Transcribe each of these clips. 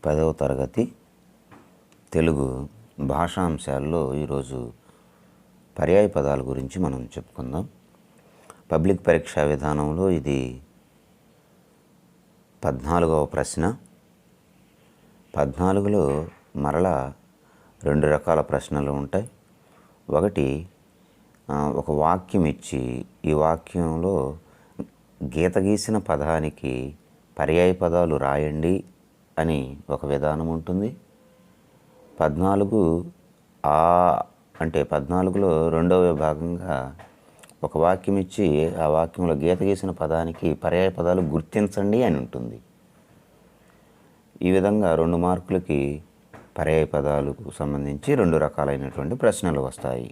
పదవ తరగతి తెలుగు భాషాంశాల్లో ఈరోజు పర్యాయ పదాల గురించి మనం చెప్పుకుందాం. పబ్లిక్ పరీక్షా విధానంలో ఇది 14వ ప్రశ్న. 14లో మరలా 2 రకాల ప్రశ్నలు ఉంటాయి. ఒకటి, ఒక వాక్యం ఇచ్చి ఈ వాక్యంలో గీత గీసిన పదానికి పర్యాయ పదాలు రాయండి అని ఒక విధానం ఉంటుంది. 14 అంటే 14లో 2వ విభాగంగా ఒక వాక్యం ఇచ్చి ఆ వాక్యంలో గీత గీసిన పదానికి పర్యాయ పదాలు గుర్తించండి అని ఉంటుంది. ఈ విధంగా 2 మార్కులకి పర్యాయ పదాలకు సంబంధించి 2 రకాలైనటువంటి ప్రశ్నలు వస్తాయి.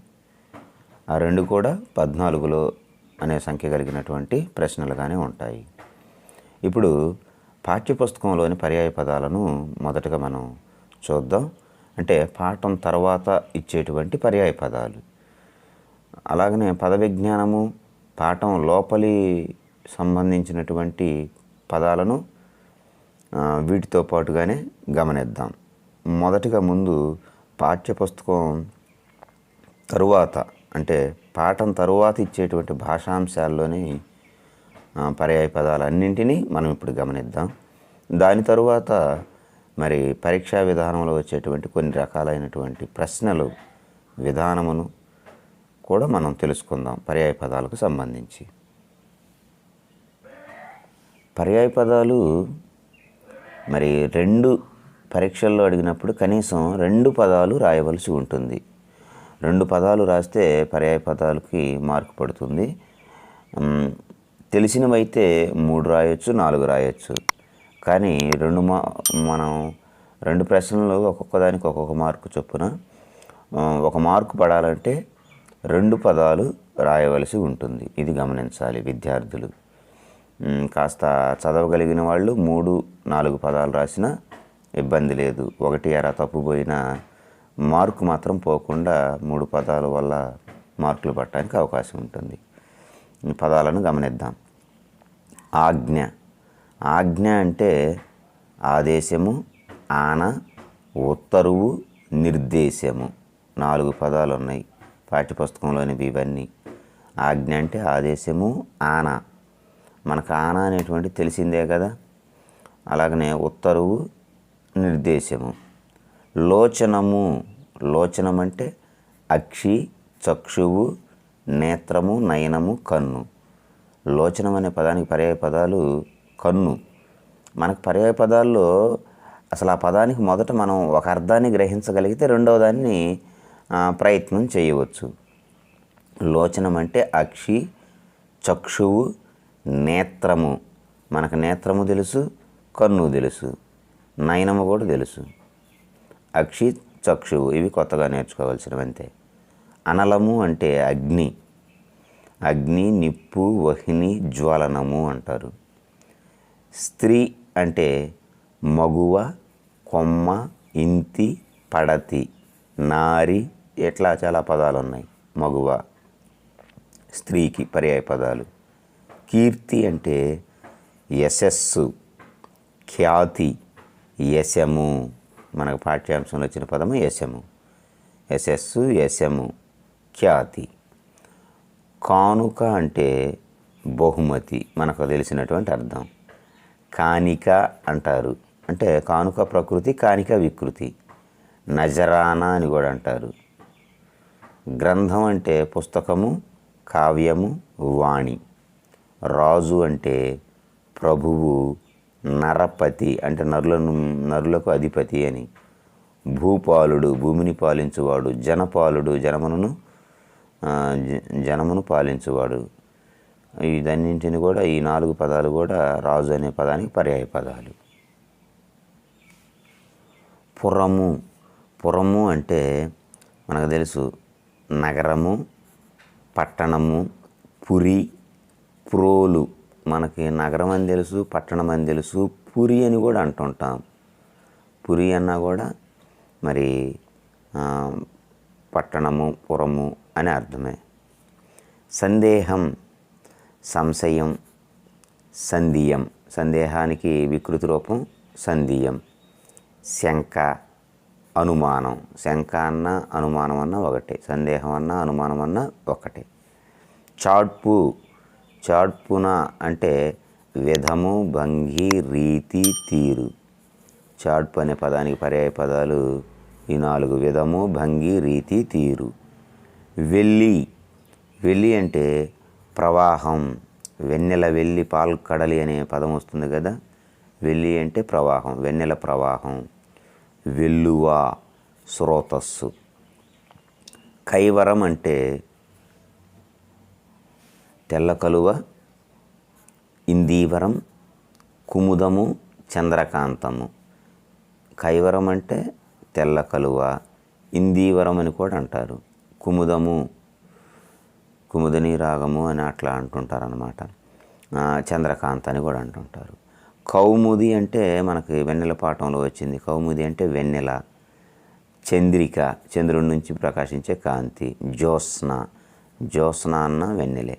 ఆ 2 కూడా 14లో అనే సంఖ్య కలిగినటువంటి ప్రశ్నలుగానే ఉంటాయి. ఇప్పుడు పాఠ్యపుస్తకంలోని పర్యాయ పదాలను మొదటగా మనం చూద్దాం. అంటే పాఠం తర్వాత ఇచ్చేటువంటి పర్యాయ పదాలు. అలాగనే పద విజ్ఞానము పాఠం లోపలి సంబంధించినటువంటి పదాలను వీటితో పాటుగానే గమనిద్దాం. మొదటిగా ముందు పాఠ్యపుస్తకం తరువాత అంటే పాఠం తరువాత ఇచ్చేటువంటి భాషాంశాల్లోని పర్యాయ పదాలన్నింటినీ మనం ఇప్పుడు గమనిద్దాం. దాని తరువాత మరి పరీక్షా విధానంలో వచ్చేటువంటి కొన్ని రకాలైనటువంటి ప్రశ్నలు విధానమును కూడా మనం తెలుసుకుందాం పర్యాయ పదాలకు సంబంధించి. పర్యాయ పదాలు మరి 2 పరీక్షల్లో అడిగినప్పుడు కనీసం 2 పదాలు రాయవలసి ఉంటుంది. 2 పదాలు రాస్తే పర్యాయ పదాలకి మార్కు పడుతుంది. తెలిసినవైతే 3 రాయొచ్చు, 4 రాయొచ్చు. కానీ మనం 2 ప్రశ్నలు ఒక్కొక్క దానికి ఒక్కొక్క మార్కు చొప్పున 1 మార్కు పడాలంటే 2 పదాలు రాయవలసి ఉంటుంది. ఇది గమనించాలి విద్యార్థులు. కాస్త చదవగలిగిన వాళ్ళు 3, 4 పదాలు రాసినా ఇబ్బంది లేదు. 1 అర తప్పుపోయినా మార్కు మాత్రం పోకుండా 3 పదాల వల్ల మార్కులు పట్టడానికి అవకాశం ఉంటుంది. పదాలను గమనిద్దాం. ఆజ్ఞ. ఆజ్ఞ అంటే ఆదేశము, ఆన, ఉత్తరువు, నిర్దేశము. 4 పదాలు ఉన్నాయి పాఠ్యపుస్తకంలోనివి ఇవన్నీ. ఆజ్ఞ అంటే ఆదేశము, ఆన. మనకు ఆన అనేటువంటి తెలిసిందే కదా. అలాగనే ఉత్తరువు, నిర్దేశము. లోచనము. లోచనం అంటే అక్షి, చక్షువు, నేత్రము, నయనము, కన్ను. లోచనం అనే పదానికి పర్యాయ పదాలు కన్ను. మనకు పర్యాయ పదాల్లో అసలు ఆ పదానికి మొదట మనం ఒక అర్థాన్ని గ్రహించగలిగితే రెండవ దాన్ని ప్రయత్నం చేయవచ్చు. లోచనం అంటే అక్షి, చక్షువు, నేత్రము. మనకు నేత్రము తెలుసు, కన్ను తెలుసు, నయనము కూడా తెలుసు. అక్షి, చక్షువు ఇవి కొత్తగా నేర్చుకోవాల్సినవి అంతే. అనలము అంటే అగ్ని. అగ్ని, నిప్పు, వహ్ని, జ్వలనము అంటారు. స్త్రీ అంటే మగువ, కొమ్మ, ఇంతి, పడతి, నారి ఇట్లా చాలా పదాలు ఉన్నాయి. మగువ స్త్రీకి పర్యాయ పదాలు. కీర్తి అంటే యశస్సు, ఖ్యాతి, యశము. మనకు పాఠ్యాంశంలో వచ్చిన పదము యశము. యశస్సు, యశము, ఖ్యాతి. కానుక అంటే బహుమతి, మనకు తెలిసినటువంటి అర్థం. కానిక అంటారు, అంటే కానుక ప్రకృతి, కానిక వికృతి. నజరానా అని కూడా అంటారు. గ్రంథం అంటే పుస్తకము, కావ్యము, వాణి. రాజు అంటే ప్రభువు, నరపతి అంటే నరులకు అధిపతి అని. భూపాలుడు భూమిని పాలించువాడు. జనపాలుడు జనమును పాలించువాడు. ఇదన్నింటిని కూడా ఈ 4 పదాలు కూడా రాజు అనే పదానికి పర్యాయ పదాలు. పురము. పురము అంటే మనకు తెలుసు నగరము, పట్టణము, పురి, ప్రోలు. మనకి నగరం అని తెలుసు, పట్టణం అని తెలుసు, పురి అని కూడా అంటుంటాం. పురి అన్నా కూడా మరి పట్టణము, పురము అని అర్థమే. సందేహం, సంశయం, సందేయం. సందేహానికి వికృతి రూపం సందేయం. శంక, అనుమానం. శంక అన్న అనుమానం అన్న ఒకటే, సందేహం అన్న అనుమానం అన్న ఒకటే. చాడ్పు, చాడ్పున అంటే విధము, భంగి, రీతి, తీరు. చాడ్పు అనే పదానికి పర్యాయ పదాలు ఈ 4: విధము, భంగి, రీతి, తీరు. వెల్లి, వెల్లి అంటే ప్రవాహం. వెన్నెల వెల్లి పాలు కడలి అనే పదం వస్తుంది కదా. వెల్లి అంటే ప్రవాహం, వెన్నెల ప్రవాహం. వెల్లువ, స్రోతస్సు. కైవరం అంటే తెల్ల కలువ, ఇందీవరం, కుముదము, చంద్రకాంతము. కైవరం అంటే తెల్ల కలువ, ఇందీవరం అని కూడా అంటారు. కుముదము, కుముదని రాగము అని అట్లా అంటుంటారనమాట. చంద్రకాంత అని కూడా అంటుంటారు. కౌముది అంటే మనకి వెన్నెల పాఠంలో వచ్చింది. కౌముది అంటే వెన్నెల. చంద్రిక, చంద్రుడి నుంచి ప్రకాశించే కాంతి. జ్యోత్స్న, జ్యోత్స్న అన్న వెన్నెలే.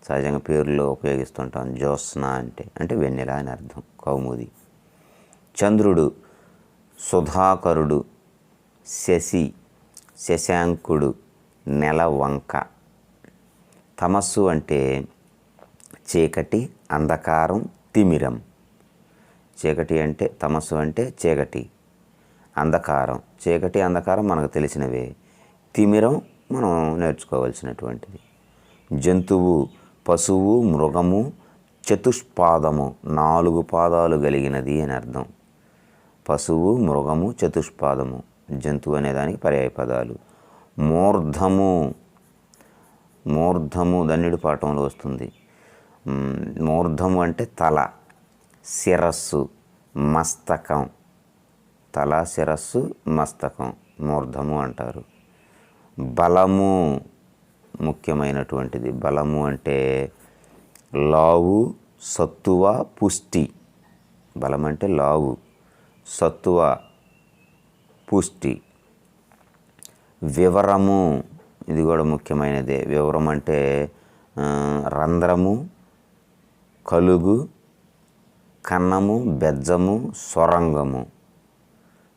సహజంగా పేరులో ఉపయోగిస్తుంటాం. జ్యోత్స్న అంటే వెన్నెల అని అర్థం. కౌముది. చంద్రుడు, సుధాకరుడు, శశి, శశాంకుడు, నెల వంక. తమస్సు అంటే చీకటి, అంధకారం, తిమిరం. చీకటి అంటే తమస్సు అంటే చీకటి, అంధకారం. చీకటి, అంధకారం మనకు తెలిసినవే. తిమిరం మనం నేర్చుకోవాల్సినటువంటిది. జంతువు, పశువు, మృగము, చతుష్పాదము, 4 పాదాలు కలిగినది అని అర్థం. పశువు, మృగము, చతుష్పాదము. జంతువు అనేదానికి పర్యాయ పదాలు. మూర్ధము, మూర్ధము ధన్యుడి పాఠంలో వస్తుంది. మూర్ధము అంటే తల, శిరస్సు, మస్తకం. తల, శిరస్సు, మస్తకం మూర్ధము అంటారు. బలము ముఖ్యమైనటువంటిది. బలము అంటే లావు, సత్తువ, పుష్టి. బలం అంటే లావు, సత్తువ, పుష్టి. వివరము, ఇది కూడా ముఖ్యమైనదే. వివరం అంటే రంధ్రము, కలుగు, కన్నము, బెజ్జము, సొరంగము.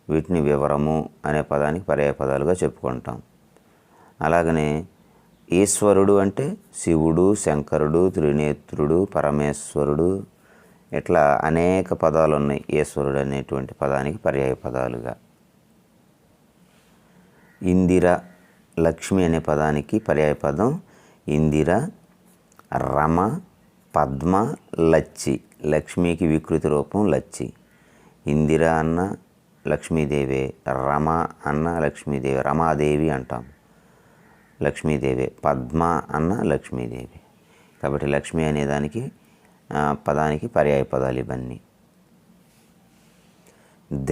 వీటిని వివరము అనే పదానికి పర్యాయ పదాలుగా చెప్పుకుంటాం. అలాగనే ఈశ్వరుడు అంటే శివుడు, శంకరుడు, త్రినేత్రుడు, పరమేశ్వరుడు. ఇట్లా అనేక పదాలు ఉన్నాయి ఈశ్వరుడు అనేటువంటి పదానికి పర్యాయ పదాలుగా. ఇందిర, లక్ష్మి అనే పదానికి పర్యాయ పదం ఇందిర, రమ, పద్మ, లచ్చి. లక్ష్మికి వికృతి రూపం లచ్చి. ఇందిర అన్న లక్ష్మీదేవే, రమ అన్న లక్ష్మీదేవి, రమాదేవి అంటాం. లక్ష్మీదేవి. పద్మ అన్న లక్ష్మీదేవి. కాబట్టి లక్ష్మి అనేదానికి పదానికి పర్యాయ పదాలు ఇవన్నీ.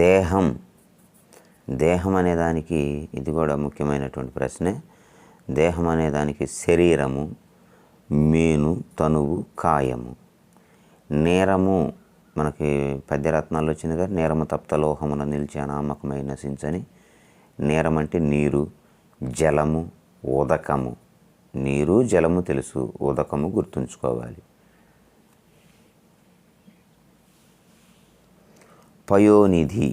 దేహం, దేహం అనేదానికి ఇది కూడా ముఖ్యమైనటువంటి ప్రశ్నే. దేహం అనేదానికి శరీరము, మేను, తనువు, కాయము. నేరము మనకి పద్యరత్నాల్లో వచ్చింది కదా. నేరము తప్త లోహమున నిలిచి అనామకమై నశించని. నేరం అంటే నీరు, జలము, ఉదకము. నీరు, జలము తెలుసు, ఉదకము గుర్తుంచుకోవాలి. పయోనిధి,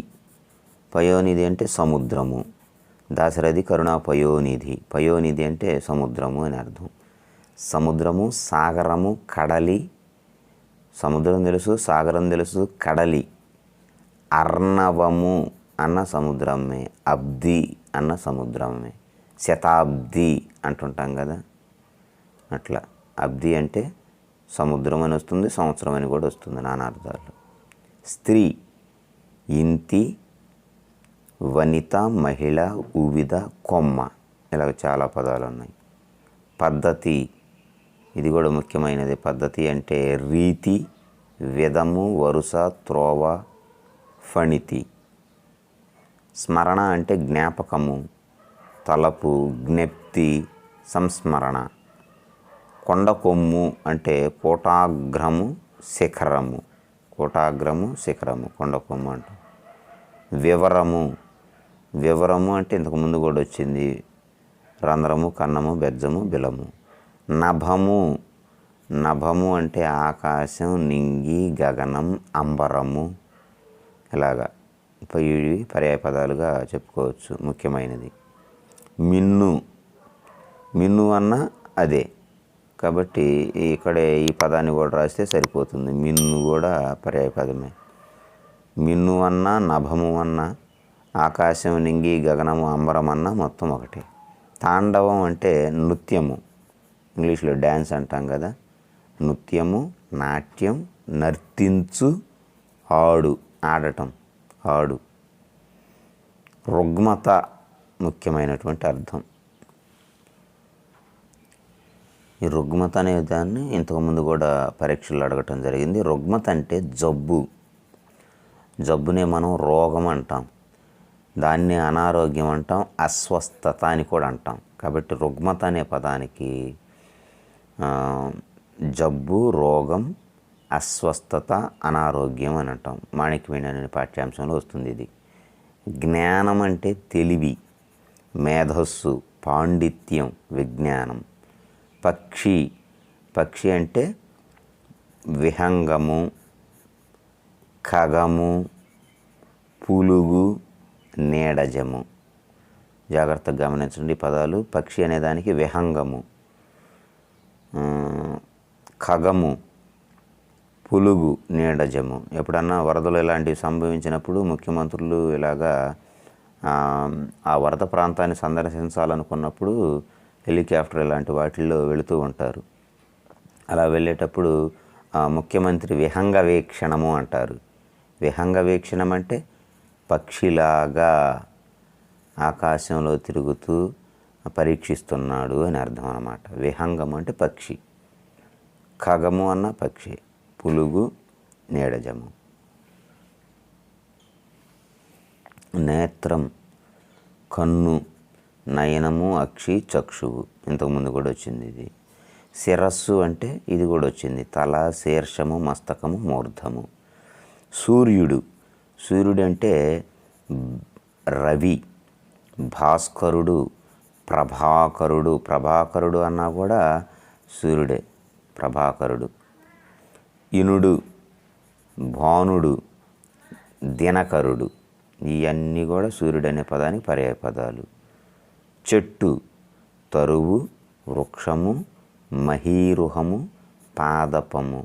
పయోనిధి అంటే సముద్రము. దాశరథి కరుణా పయోనిధి. పయోనిధి అంటే సముద్రము అని అర్థం. సముద్రము, సాగరము, కడలి. సముద్రం తెలుసు, సాగరం తెలుసు, కడలి. అర్ణవము అన్న సముద్రమే, అబ్ది అన్న సముద్రమే. శతాబ్ది అంటుంటాం కదా, అట్లా. అబ్ది అంటే సముద్రం అని వస్తుంది, సంవత్సరం అని కూడా వస్తుంది నానార్థాలు. స్త్రీ, ఇంతి, వనిత, మహిళ, ఉవిద, కొమ్మ. ఇలాగ చాలా పదాలు ఉన్నాయి. పద్ధతి, ఇది కూడా ముఖ్యమైనది. పద్ధతి అంటే రీతి, విధము, వరుస, త్రోవ, ఫణితి. స్మరణ అంటే జ్ఞాపకము, తలపు, జ్ఞప్తి, సంస్మరణ. కొండ కొమ్ము అంటే కోటాగ్రము, శిఖరము. కోటాగ్రము, శిఖరము, కొండ కొమ్ము అంట. వివరము, వివరము అంటే ఇంతకుముందు కూడా వచ్చింది. రంధ్రము, కన్నము, బెజ్జము, బిలము. నభము, నభము అంటే ఆకాశం, నింగి, గగనం, అంబరము, ఇలాగా ఇవి పర్యాయ పదాలుగా చెప్పుకోవచ్చు. ముఖ్యమైనది మిన్ను, మిన్ను అన్న అదే, కాబట్టి ఇక్కడ ఈ పదాన్ని కూడా రాస్తే సరిపోతుంది. మిన్ను కూడా పర్యాయ పదమే. మిన్ను అన్న, నభము అన్న, ఆకాశం, నింగి, గగనము, అంబరం అన్న మొత్తం ఒకటే. తాండవం అంటే నృత్యము, ఇంగ్లీష్లో డ్యాన్స్ అంటాం కదా, నృత్యము, నాట్యం, నర్తించు, ఆడు, ఆడటం, ఆడు. రుగ్మత ముఖ్యమైనటువంటి అర్థం. ఈ రుగ్మత అనే దాన్ని ఇంతకుముందు కూడా పరీక్షలు అడగటం జరిగింది. రుగ్మత అంటే జబ్బు, జబ్బునే మనం రోగం అంటాం, దాన్ని అనారోగ్యం అంటాం, అస్వస్థత అని కూడా అంటాం. కాబట్టి రుగ్మత అనే పదానికి జబ్బు, రోగం, అస్వస్థత, అనారోగ్యం అని అంటాం. మాణిక్యమణి అనే పాఠ్యాంశంలో వస్తుంది ఇది. జ్ఞానం అంటే తెలివి, మేధస్సు, పాండిత్యం, విజ్ఞానం. పక్షి, పక్షి అంటే విహంగము, ఖగము, పులుగు, నీడజము. జాగ్రత్తగా గమనించండి పదాలు. పక్షి అనేదానికి విహంగము, ఖగము, పులుగు, నీడజము. ఎప్పుడన్నా వరదలు ఇలాంటివి సంభవించినప్పుడు ముఖ్యమంత్రులు ఇలాగా ఆ వరద ప్రాంతాన్ని సందర్శించాలనుకున్నప్పుడు హెలికాప్టర్ ఇలాంటి వాటిల్లో వెళుతూ ఉంటారు. అలా వెళ్ళేటప్పుడు ముఖ్యమంత్రి విహంగ వీక్షణము అంటారు. విహంగ వీక్షణం అంటే పక్షిలాగా ఆకాశంలో తిరుగుతూ పరీక్షిస్తున్నాడు అని అర్థం అన్నమాట. విహంగము అంటే పక్షి, ఖగము అన్న పక్షి, పులుగు, నీడజము. నేత్రం కన్ను, నయనము, అక్షి, చక్షువు. ఇంతకుముందు కూడా వచ్చింది ఇది. శిరస్సు అంటే ఇది కూడా వచ్చింది. తల, శీర్షము, మస్తకము, మూర్ధము. సూర్యుడు, సూర్యుడు అంటే రవి, భాస్కరుడు, ప్రభాకరుడు. ప్రభాకరుడు అన్నా కూడా సూర్యుడే, ప్రభాకరుడు. ఇనుడు, భానుడు, దినకరుడు. ఇవన్నీ కూడా సూర్యుడు అనే పదానికి పర్యాయ పదాలు. చెట్టు, తరువు, వృక్షము, మహీరుహము, పాదపము.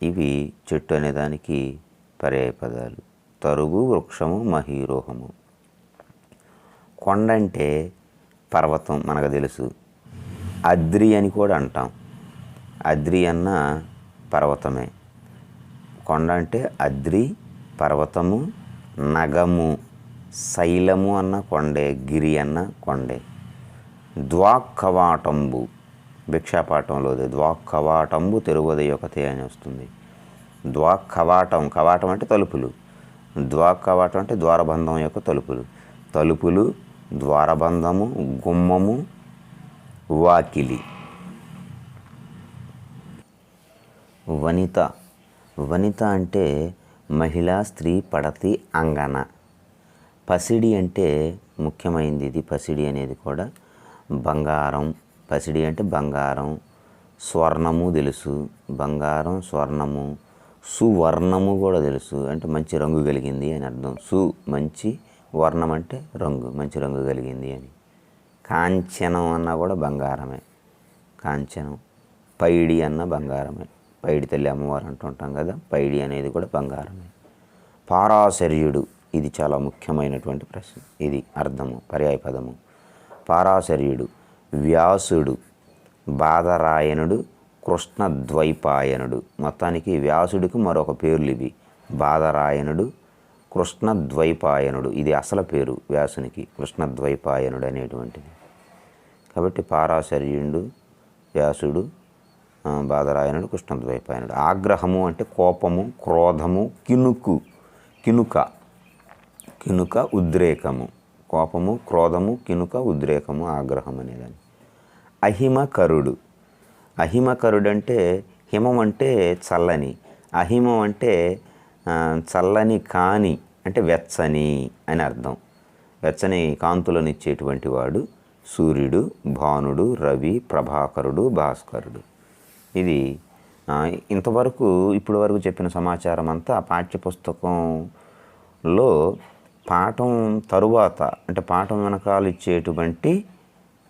ఇవి చెట్టు అనేదానికి పర్యాయ పదాలు. తరువు, వృక్షము, మహీరుహము. కొండ అంటే పర్వతం, మనకు తెలుసు. అద్రి అని కూడా అంటాం. అద్రి అన్న పర్వతమే. కొండ అంటే అద్రి, పర్వతము, నగము, శైలము అన్న కొండే, గిరి అన్న కొండే. ద్వాక్కవాటంబు, భిక్షాపాఠంలోది ద్వాక్కవాటంబు తెరువదయొకతే అని వస్తుంది. ద్వాక్కవాటం, కవాటం అంటే తలుపులు, ద్వాక్కవాటం అంటే ద్వారబంధం యొక్క తలుపులు. తలుపులు, ద్వారబంధము, గుమ్మము, వాకిలి. వనిత, వనిత అంటే మహిళ, స్త్రీ, పడతి, అంగన. పసిడి అంటే ముఖ్యమైనది ఇది. పసిడి అనేది కూడా బంగారం. పసిడి అంటే బంగారం, స్వర్ణము తెలుసు. బంగారం, స్వర్ణము. సువర్ణము కూడా తెలుసు, అంటే మంచి రంగు కలిగింది అని అర్థం. మంచి, వర్ణం అంటే రంగు, మంచి రంగు కలిగింది అని. కాంచనం అన్నా కూడా బంగారమే, కాంచనం. పైడి అన్న బంగారమే, పైడి తల్లి అమ్మవారు అంటుంటాం కదా, పైడి అనేది కూడా బంగారమే. పారాశర్యుడు, ఇది చాలా ముఖ్యమైనటువంటి ప్రశ్న. ఇది అర్థము, పర్యాయ పదము. పారాశర్యుడు, వ్యాసుడు, బాదరాయణుడు, కృష్ణద్వైపాయనుడు. మొత్తానికి వ్యాసుడికి మరొక పేర్లు ఇవి. బాదరాయణుడు, కృష్ణద్వైపాయనుడు. ఇది అసలు పేరు వ్యాసునికి, కృష్ణద్వైపాయనుడు అనేటువంటిది. కాబట్టి పారాశర్యుడు, వ్యాసుడు, బాదరాయణుడు, కృష్ణద్వైపాయనుడు. ఆగ్రహము అంటే కోపము, క్రోధము, కినుక, ఉద్రేకము. కోపము, క్రోధము, కినుక, ఉద్రేకము, ఆగ్రహం అనేదాన్ని. అహిమకరుడు, అహిమకరుడు అంటే హిమం అంటే చల్లని, అహిమం అంటే చల్లని కాని, అంటే వెచ్చని అని అర్థం. వెచ్చని కాంతులను ఇచ్చేటువంటి వాడు సూర్యుడు, భానుడు, రవి, ప్రభాకరుడు, భాస్కరుడు. ఇది ఇంతవరకు ఇప్పటి వరకు చెప్పిన సమాచారం అంతా పాఠ్యపుస్తకంలో పాఠం తరువాత అంటే పాఠం వెనకాల ఇచ్చేటువంటి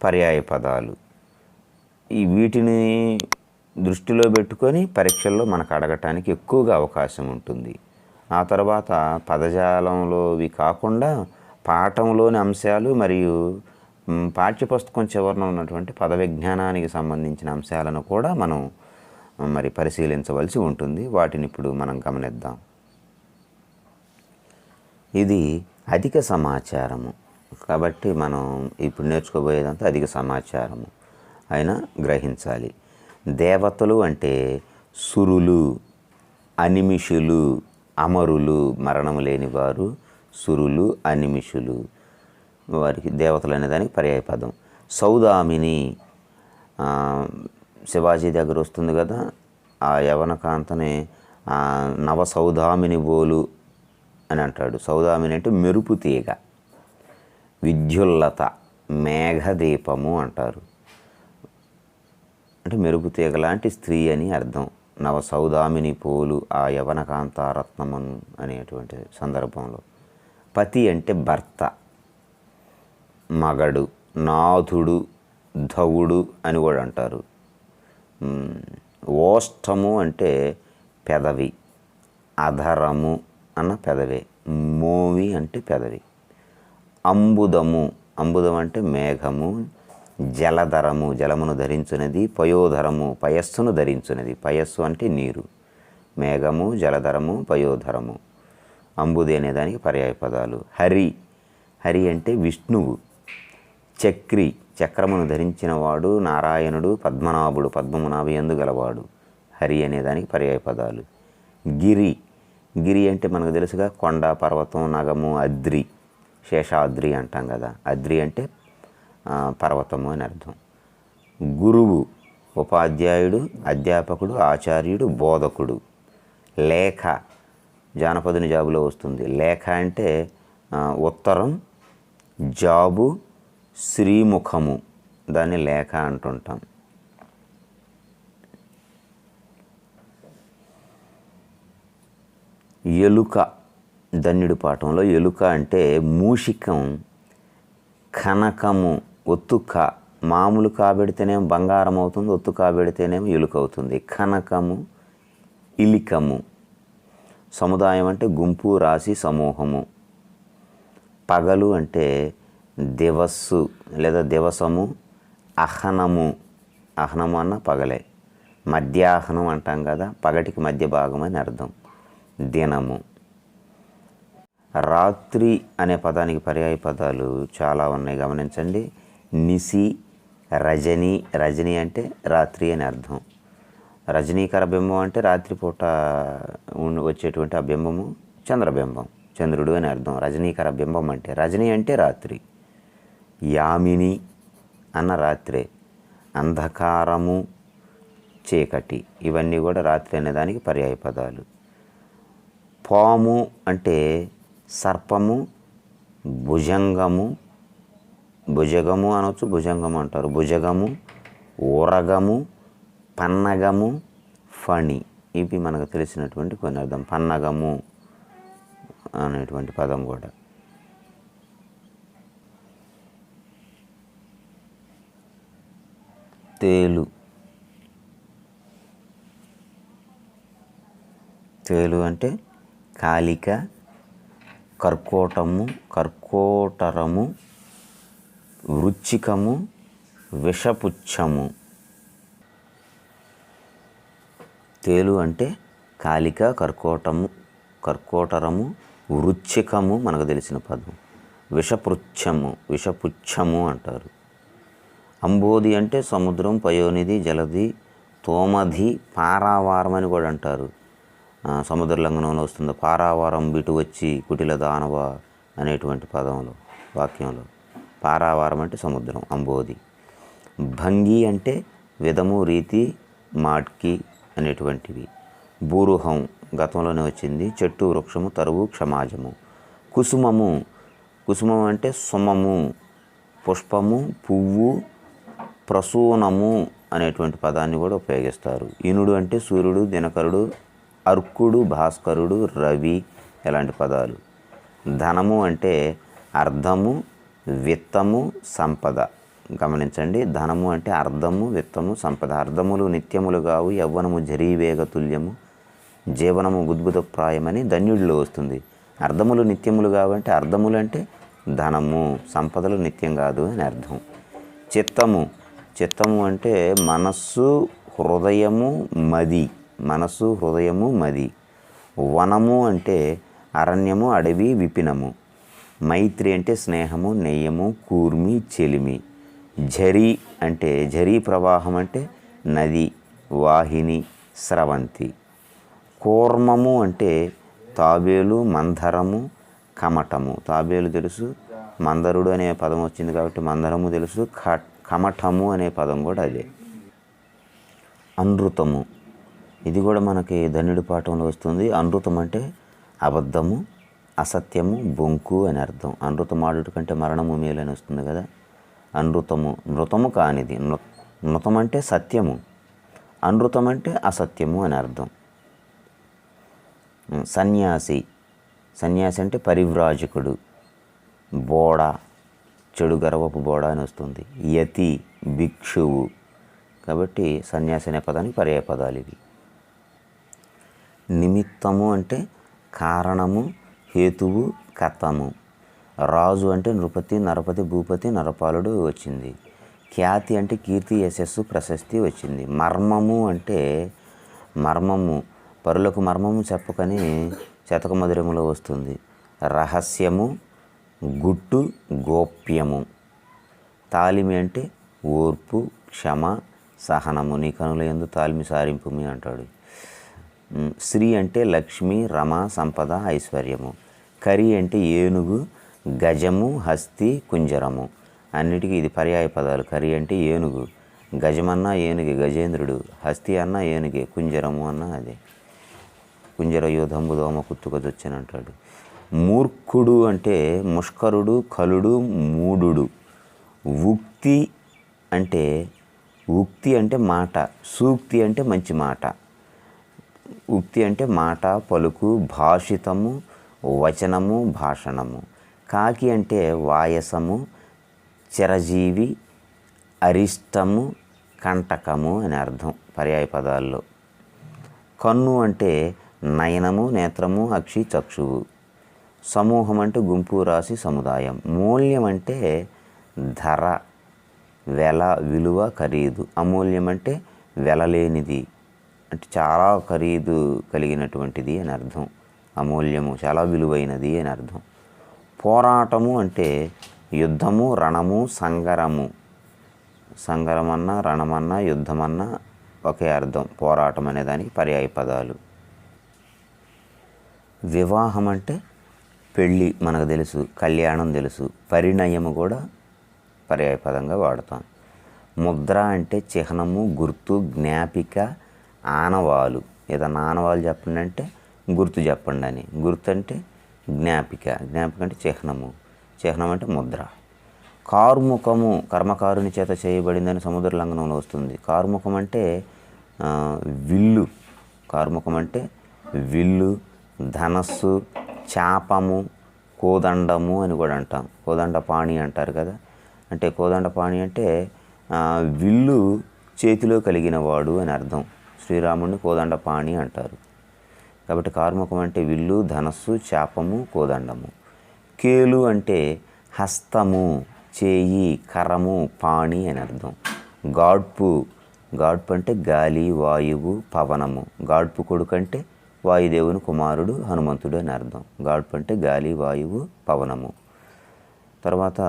పర్యాయ పదాలు. వీటిని దృష్టిలో పెట్టుకొని పరీక్షల్లో మనకు అడగటానికి ఎక్కువగా అవకాశం ఉంటుంది. ఆ తర్వాత పదజాలంలోవి కాకుండా పాఠంలోని అంశాలు మరియు పాఠ్యపుస్తకం చివరన ఉన్నటువంటి పద విజ్ఞానానికి సంబంధించిన అంశాలను కూడా మనం మరి పరిశీలించవలసి ఉంటుంది. వాటిని ఇప్పుడు మనం గమనిద్దాం. ఇది అధిక సమాచారము కాబట్టి మనం ఇప్పుడు నేర్చుకోబోయేదంతా అధిక సమాచారము అయినా గ్రహించాలి. దేవతలు అంటే సురులు, అనిమిషులు, అమరులు, మరణం లేని వారు సురులు, అనిమిషులు, వారికి దేవతలు అనేదానికి పర్యాయపదం. సౌదామిని శివాజీ దగ్గర వస్తుంది కదా, ఆ యవనకాంతనే నవ సౌదామిని బోలు అని అంటాడు. సౌదామిని అంటే మెరుపు తీగ, విద్యుల్లత, మేఘదీపము అంటారు. అంటే మెరుపు తీగ లాంటి స్త్రీ అని అర్థం. నవ సౌదామిని పోలు ఆ యవనకాంతారత్నమను అనేటువంటి సందర్భంలో. పతి అంటే భర్త, మగడు, నాథుడు, ధవుడు అని కూడా అంటారు. ఓష్టము అంటే పెదవి, అధరము అన్న పెదవే, మోవి అంటే పెదవి. అంబుదము, అంబుదం అంటే మేఘము. జలధరము, జలమును ధరించున్నది. పయోధరము, పయస్సును ధరించున్నది. పయస్సు అంటే నీరు. మేఘము, జలధరము, పయోధరము. అంబుది అనేదానికి పర్యాయ పదాలు. హరి, హరి అంటే విష్ణువు. చక్రి, చక్రమును ధరించినవాడు. నారాయణుడు, పద్మనాభుడు, పద్మము నాభియందు గలవాడు. హరి అనేదానికి పర్యాయ పదాలు. గిరి, గిరి అంటే మనకు తెలుసుగా కొండ, పర్వతం, నగము. అద్రి, శేషాద్రి అంటాం కదా. అద్రి అంటే పర్వతము అని అర్థం. గురువు, ఉపాధ్యాయుడు, అధ్యాపకుడు, ఆచార్యుడు, బోధకుడు. లేఖ, జానపదుని జాబులో వస్తుంది. లేఖ అంటే ఉత్తరం, జాబు, శ్రీముఖము, దాన్ని లేఖ అంటుంటాం. ఎలుక, ధన్యుడి పాఠంలో ఎలుక అంటే మూషికం, కనకము, ఒత్తుక. మామూలు కాబెడితేనేమో బంగారం అవుతుంది, ఒత్తు కాబెడితేనేమో ఎలుక అవుతుంది. కనకము, ఇలికము. సముదాయం అంటే గుంపు, రాశి, సమూహము. పగలు అంటే దివస్సు లేదా దివసము. అహనము, అహనము అన్న పగలే. మధ్యాహ్నం అంటాం కదా, పగటికి మధ్య భాగం అని అర్థం. దినము. రాత్రి అనే పదానికి పర్యాయ పదాలు చాలా ఉన్నాయి, గమనించండి. నిసి, రజని. రజని అంటే రాత్రి అని అర్థం. రజనీకర బింబం అంటే రాత్రిపూట వచ్చేటువంటి ఆ బింబము చంద్రబింబం, చంద్రుడు అని అర్థం. రజనీకర బింబం అంటే, రజని అంటే రాత్రి. యామిని అన్న రాత్రే. అంధకారము, చీకటి, ఇవన్నీ కూడా రాత్రి అనేదానికి పర్యాయ పదాలు. పాము అంటే సర్పము, భుజంగము. భుజగము అనొచ్చు, భుజంగము అంటారు. భుజగము, ఊరగము, పన్నగము, ఫణి, ఇవి మనకు తెలిసినటువంటి కొన్ని అర్థం. పన్నగము అనేటువంటి పదం కూడా. తేలు, తేలు అంటే కాలిక, కర్కోటము, కర్కోటరము, వృచ్చికము, విషపుచ్చము. తేలు అంటే కాలిక, కర్కోటము, కర్కోటరము, వృచ్చికము మనకు తెలిసిన పదం. విషపృచ్ఛము, విషపుచ్చము అంటారు. అంబోధి అంటే సముద్రం, పయోనిధి, జలధి, తోమధి, పారావారం అని కూడా అంటారు. సముద్ర లంఘనంలో వస్తుంది. పారావారం బిటు వచ్చి కుటిల దానవ అనేటువంటి పదంలో, వాక్యంలో. పారావారం అంటే సముద్రం, అంబోధి. భంగి అంటే విధము, రీతి, మాట్కి అనేటువంటివి. బూరుహం గతంలోనే వచ్చింది. చెట్టు, వృక్షము, తరువు, క్షమాజము. కుసుమము, కుసుమం అంటే సుమము, పుష్పము, పువ్వు, ప్రసూనము అనేటువంటి పదాన్ని కూడా ఉపయోగిస్తారు. ఇనుడు అంటే సూర్యుడు, దినకరుడు, అర్కుడు, భాస్కరుడు, రవి ఇలాంటి పదాలు. ధనము అంటే అర్థము, విత్తము, సంపద. గమనించండి, ధనము అంటే అర్థము, విత్తము, సంపద. అర్థములు నిత్యములు కావు, యవ్వనము జరీవేగ తుల్యము, జీవనము గుద్భుతప్రాయమని ధన్యుడిలో వస్తుంది. అర్థములు నిత్యములు కావంటే అర్థములు అంటే ధనము, సంపదలు నిత్యం కాదు అని అర్థం. చిత్తము, చిత్తము అంటే మనస్సు, హృదయము, మది. మనస్సు, హృదయము, మది. వనము అంటే అరణ్యము, అడవి, విపినము. మైత్రి అంటే స్నేహము, నెయ్యము, కూర్మి, చెలిమి. ఝరి అంటే ఝరీ ప్రవాహం అంటే నది, వాహిని, స్రవంతి. కూర్మము అంటే తాబేలు, మందరము, కమటము. తాబేలు తెలుసు, మందరుడు అనే పదం వచ్చింది కాబట్టి మందరము తెలుసు. కమఠము అనే పదం కూడా అదే. అనృతము, ఇది కూడా మనకి ధన్యుడి పాఠంలో వస్తుంది. అనృతం అంటే అబద్ధము, అసత్యము, బొంకు అని అర్థం. అనృతం ఆడుట కంటే మరణము మేలు అని వస్తుంది కదా. అనృతము, నృతము కానిది. నృతం అంటే సత్యము, అనృతం అంటే అసత్యము అని అర్థం. సన్యాసి, సన్యాసి అంటే పరివ్రాజకుడు. బోడ, చెడు గర్వపు బోడ అని వస్తుంది. యతి, భిక్షువు. కాబట్టి సన్యాసి అనే పదానికి పర్యాయ పదాలు ఇవి. నిమిత్తము అంటే కారణము, హేతువు, కథము. రాజు అంటే నృపతి, నరపతి, భూపతి, నరపాలుడు వచ్చింది. ఖ్యాతి అంటే కీర్తి, యశస్సు, ప్రశస్తి వచ్చింది. మర్మము అంటే మర్మము, పరులకు మర్మము చెప్పకని శతక మధురములో వస్తుంది. రహస్యము, గుట్టు, గోప్యము. తాలిమి అంటే ఓర్పు, క్షమ, సహనము. నీ కనుల యందు తాలిమి సారింపుమి అంటాడు. శ్రీ అంటే లక్ష్మి, రమ, సంపద, ఐశ్వర్యము. కరి అంటే ఏనుగు, గజము, హస్తి, కుంజరము. అన్నిటికీ ఇది పర్యాయ పదాలు. కరి అంటే ఏనుగు, గజమన్నా ఏనుగే గజేంద్రుడు, హస్తి అన్న ఏనుగే, కుంజరము అన్న అదే. కుంజర యోధంబు దోమ కుత్తుకొచ్చని అంటాడు. మూర్ఖుడు అంటే ముష్కరుడు, కలుడు, మూఢుడు. ఉక్తి అంటే ఉక్తి అంటే మాట, సూక్తి అంటే మంచి మాట. ఉక్తి అంటే మాట, పలుకు, భాషితము, వచనము, భాషణము. కాకి అంటే వాయసము, చిరజీవి, అరిష్టము, కంటకము అని అర్థం పర్యాయ పదాల్లో. కన్ను అంటే నయనము, నేత్రము, అక్షి, చక్షువు. సమూహం అంటే గుంపు, రాశి, సముదాయం. మూల్యం అంటే ధర, వెల, విలువ, ఖరీదు. అమూల్యం అంటే వెలలేనిది, అంటే చాలా ఖరీదు కలిగినటువంటిది అని అర్థం. అమూల్యము చాలా విలువైనది అని అర్థం. పోరాటము అంటే యుద్ధము, రణము, సంగరము. సంగరమన్నా, రణమన్నా, యుద్ధమన్నా ఒకే అర్థం. పోరాటం అనే దానికి పర్యాయ పదాలు. వివాహం అంటే పెళ్ళి మనకు తెలుసు, కళ్యాణం తెలుసు. పరిణయము కూడా పర్యాయ పదంగా వాడతాం. ముద్ర అంటే చిహ్నము, గుర్తు, జ్ఞాపిక, ఆనవాలు. ఏదన్నా ఆనవాలు చెప్పండి అంటే గుర్తు చెప్పండి అని. గుర్తు అంటే జ్ఞాపిక, జ్ఞాపిక అంటే చిహ్నము, చిహ్నం అంటే ముద్ర. కార్ముఖము కర్మకారుని చేత చేయబడిందని సముద్ర లంఘనంలో వస్తుంది. కార్ముఖం అంటే విల్లు. కార్ముఖం అంటే విల్లు, ధనస్సు, చాపము, కోదండము అని కూడా అంటాం. కోదండపాణి అంటారు కదా. అంటే కోదండపాణి అంటే విల్లు చేతిలో కలిగిన వాడు అని అర్థం. శ్రీరాముడిని కోదండపాణి అంటారు. కాబట్టి కార్ముఖం అంటే విల్లు, ధనస్సు, చాపము, కోదండము. కేలు అంటే హస్తము, చేయి, కరము, పాణి అని అర్థం. గాడ్పు, గాడ్పు అంటే గాలి, వాయువు, పవనము. గాడ్పు కొడుకు అంటే వాయుదేవుని కుమారుడు హనుమంతుడు అని అర్థం. గాడ్పు అంటే గాలి, వాయువు, పవనము. తర్వాత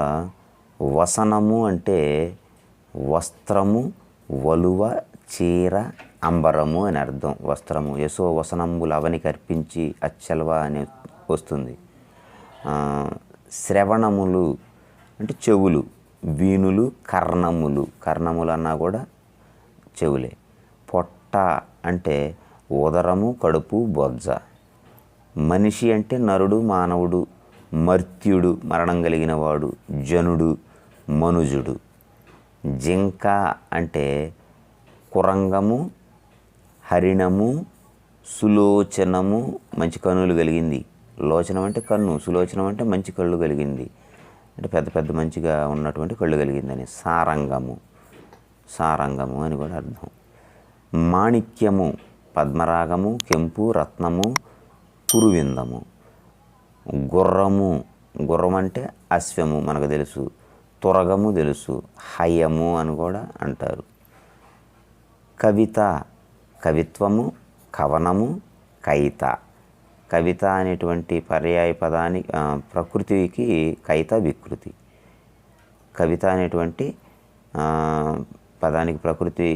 వసనము అంటే వస్త్రము, వలువ, చీర, అంబరము అని అర్థం. వస్త్రము యశో వసనంబులు అవనికి అర్పించి అచ్చల్వ అని వస్తుంది. శ్రవణములు అంటే చెవులు, వీణులు, కర్ణములు. కర్ణములు అన్నా కూడా చెవులే. పొట్ట అంటే ఉదరము, కడుపు, బొజ్జ. మనిషి అంటే నరుడు, మానవుడు, మర్త్యుడు మరణం కలిగిన వాడు, జనుడు, మనుజుడు. జింక అంటే కురంగము, హరిణము, సులోచనము, మంచి కన్నులు కలిగింది. లోచనం అంటే కన్ను, సులోచనం అంటే మంచి కళ్ళు కలిగింది, అంటే పెద్ద పెద్ద మంచిగా ఉన్నటువంటి కళ్ళు కలిగిందని. సారంగము అని కూడా అర్థం. మాణిక్యము, పద్మరాగము, కెంపు, రత్నము, కురువిందము. గుర్రం అంటే అశ్వము మనకు తెలుసు, తురగము తెలుసు, హయము అని కూడా అంటారు. కవిత్వము, కవనము, కవిత అనేటువంటి పర్యాయ పదానికి ప్రకృతికి కైత వికృతి. కవిత అనేటువంటి పదానికి ప్రకృతి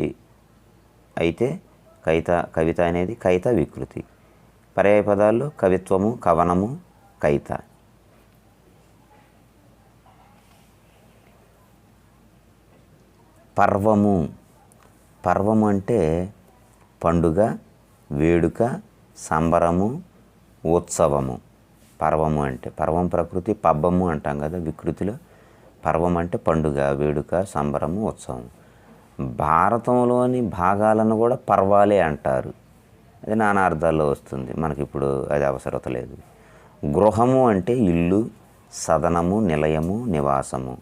అయితే కవిత అనేది కైత వికృతి. పర్యాయ పదాల్లో కవిత్వము, కవనము, కైత. పర్వము అంటే పండుగ, వేడుక, సంబరము, ఉత్సవము. పర్వం ప్రకృతి, పబ్బము అంటాం కదా వికృతిలో. పర్వం అంటే పండుగ, వేడుక, సంబరము, ఉత్సవం. భారతంలోని భాగాలను కూడా పర్వాలే అంటారు. అది నానా అర్థాల్లో వస్తుంది, మనకిప్పుడు అది అవసరత లేదు. గృహము అంటే ఇల్లు, సదనము, నిలయము, నివాసము.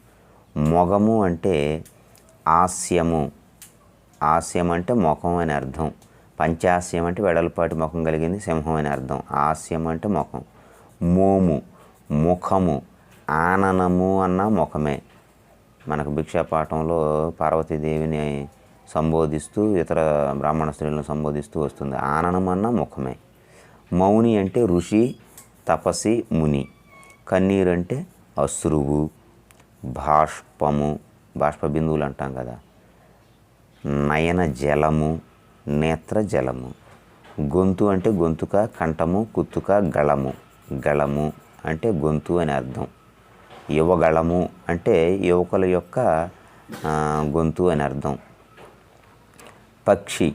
మొగము అంటే ఆస్యము అంటే ముఖం అని అర్థం. పంచాస్యం అంటే వెడల్పాటి ముఖం కలిగింది, సింహం అని అర్థం. ఆస్యం అంటే ముఖం. ముఖము, ఆననము అన్న ముఖమే. మనకు భిక్షాపాఠంలో పార్వతీదేవిని సంబోధిస్తూ ఇతర బ్రాహ్మణ స్త్రీలను సంబోధిస్తూ వస్తుంది. ఆననం అన్న ముఖమే. మౌని అంటే ఋషి, తపసి, ముని. కన్నీరు అంటే అశ్రువు, బాష్ప బిందువులు అంటాం కదా. నయన జలము, నేత్ర జలము. గొంతు అంటే గొంతుక, కంఠము, కుత్తుక, గళము అంటే గొంతు అని అర్థం. యువగళము అంటే యువకుల యొక్క గొంతు అని అర్థం. పక్షి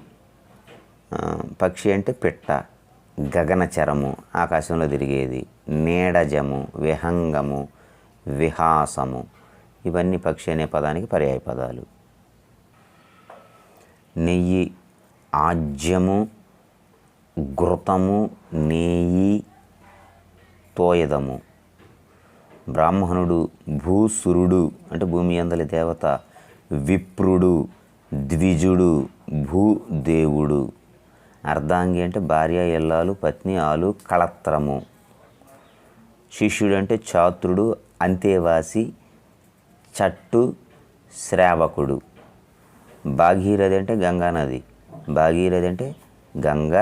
అంటే పిట్ట. గగనచరము, ఆకాశంలో తిరిగేది. నీడజము, విహంగము, విహాసము. ఇవన్నీ పక్షి అనే పదానికి పర్యాయ పదాలు. నెయ్యి, ఆజ్యము, ఘృతము, నేయి, తోయదము. బ్రాహ్మణుడు, భూసురుడు అంటే భూమి అందలి దేవత. విప్రుడు, ద్విజుడు, భూదేవుడు. అర్ధాంగి అంటే భార్య, ఇల్లాలు, పత్ని, ఆలు, కళత్రము. శిష్యుడు అంటే చాతురుడు, అంతేవాసి, చట్టు, శ్రావకుడు. భాగీరథి అంటే గంగానది. భాగీరథి అంటే గంగ,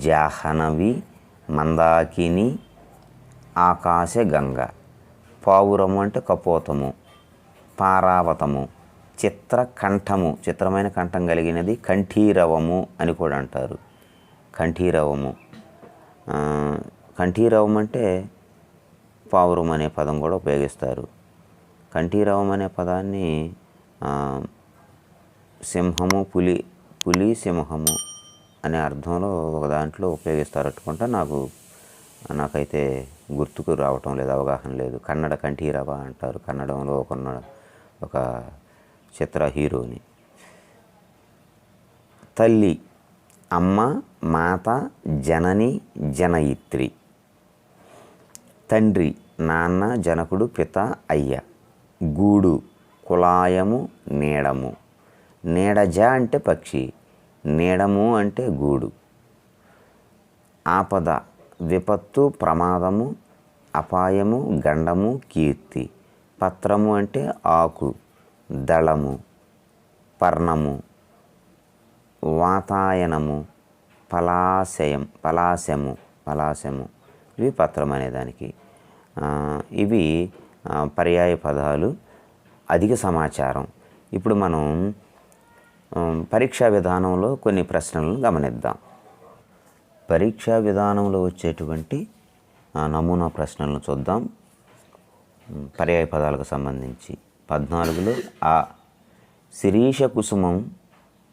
జాహ్నవి, మందాకిని, ఆకాశ గంగ. పావురము అంటే కపోతము, పారావతము. చిత్రకంఠము, చిత్రమైన కంఠం కలిగినది. కంఠీరవము అని కూడా అంటారు. కంఠీరవం అంటే పావురం అనే పదం కూడా ఉపయోగిస్తారు. కంఠీరవం అనే పదాన్ని సింహము, పులి, సింహము అనే అర్థంలో ఒక దాంట్లో ఉపయోగిస్తారు అనుకుంటా. నాకైతే గుర్తుకు రావటం లేదు, అవగాహన లేదు. కన్నడ కంఠీరవ అంటారు, కన్నడంలో ఒక చిత్ర హీరోని. తల్లి, అమ్మ, మాత, జనని, జనయిత్రి. తండ్రి, నాన్న, జనకుడు, పిత, అయ్య. గూడు, కులాయము, నీడము. నీడజ అంటే పక్షి, నీడము అంటే గూడు. ఆపద, విపత్తు, ప్రమాదము, అపాయము, గండము, కీర్తి. పత్రము అంటే ఆకు, దళము, పర్ణము, వాతాయనము, పలాశము. ఇవి పత్రం అనేదానికి. ఇవి పర్యాయ పదాలు. అధిక సమాచారం. ఇప్పుడు మనం పరీక్షా విధానంలో కొన్ని ప్రశ్నలను గమనిద్దాం. పరీక్షా విధానంలో వచ్చేటువంటి నమూనా ప్రశ్నలను చూద్దాం. పర్యాయ పదాలకు సంబంధించి 14లో శిరీష కుసుమం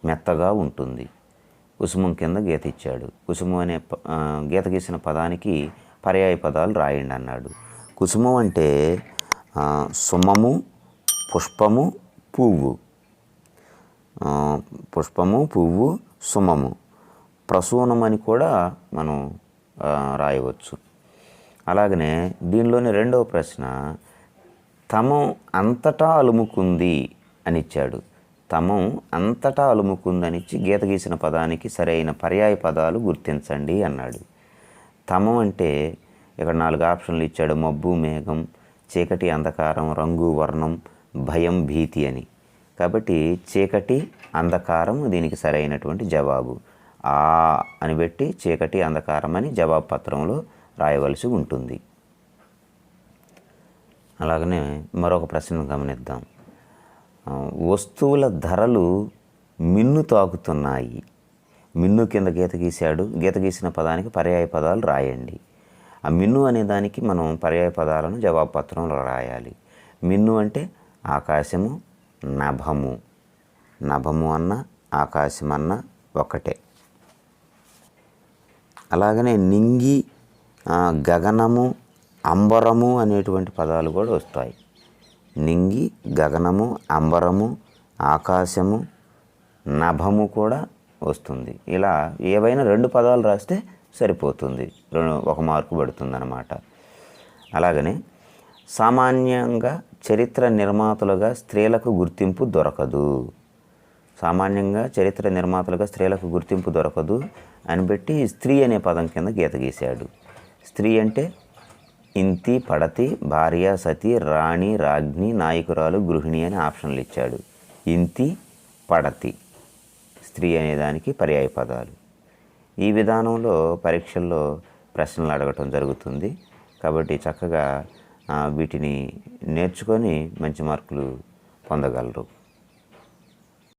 మెత్తగా ఉంటుంది. కుసుమం కింద గీత ఇచ్చాడు. కుసుమం అనే గీత గీసిన పదానికి పర్యాయ పదాలు రాయండి అన్నాడు. కుసుమం అంటే సుమము, పుష్పము పువ్వు, పుష్పము పువ్వు సుమము, ప్రసూనమని కూడా మనం రాయవచ్చు. అలాగనే దీనిలోని రెండవ ప్రశ్న తమం అంతటా అలుముకుంది అని ఇచ్చాడు. తమం అంతటా అలుముకుందని ఇచ్చి గీత గీసిన పదానికి సరైన పర్యాయ పదాలు గుర్తించండి అన్నాడు. తమం అంటే ఇక్కడ 4 ఆప్షన్లు ఇచ్చాడు. మబ్బు, మేఘం, చీకటి, అంధకారం, రంగు, వర్ణం, భయం, భీతి అని. కాబట్టి చీకటి, అంధకారం దీనికి సరైనటువంటి జవాబు. అని పెట్టి చీకటి, అంధకారం అని జవాబు పత్రంలో రాయవలసి ఉంటుంది. అలాగనే మరొక ప్రశ్నను గమనిద్దాం. వస్తువుల ధరలు మిన్ను తాకుతున్నాయి. మిన్ను కింద గీత గీశాడు. గీత గీసిన పదానికి పర్యాయ పదాలు రాయండి. ఆ మిన్ను అనే దానికి మనం పర్యాయ పదాలను జవాబు పత్రంలో రాయాలి. మిన్ను అంటే ఆకాశము, నభము. నభము అన్న ఆకాశం అన్న ఒకటే. అలాగనే నింగి, గగనము, అంబరము అనేటువంటి పదాలు కూడా వస్తాయి. నింగి, గగనము, అంబరము, ఆకాశము, నభము కూడా వస్తుంది. ఇలా ఏవైనా 2 పదాలు రాస్తే సరిపోతుంది, 1 మార్కు పడుతుంది అన్నమాట. అలాగనే సామాన్యంగా చరిత్ర నిర్మాతలుగా స్త్రీలకు గుర్తింపు దొరకదు. సామాన్యంగా చరిత్ర నిర్మాతలుగా స్త్రీలకు గుర్తింపు దొరకదు అని పెట్టి స్త్రీ అనే పదం కింద గీత గీశాడు. స్త్రీ అంటే ఇంతి, పడతి, భార్య, సతి, రాణి, రాజ్ఞి, నాయకురాలు, గృహిణి అని ఆప్షన్లు ఇచ్చాడు. ఇంతి, పడతి స్త్రీ అనేదానికి పర్యాయ పదాలు. ఈ విధానంలో పరీక్షల్లో ప్రశ్నలు అడగటం జరుగుతుంది. కాబట్టి చక్కగా వీటిని నేర్చుకొని మంచి మార్కులు పొందగలరు.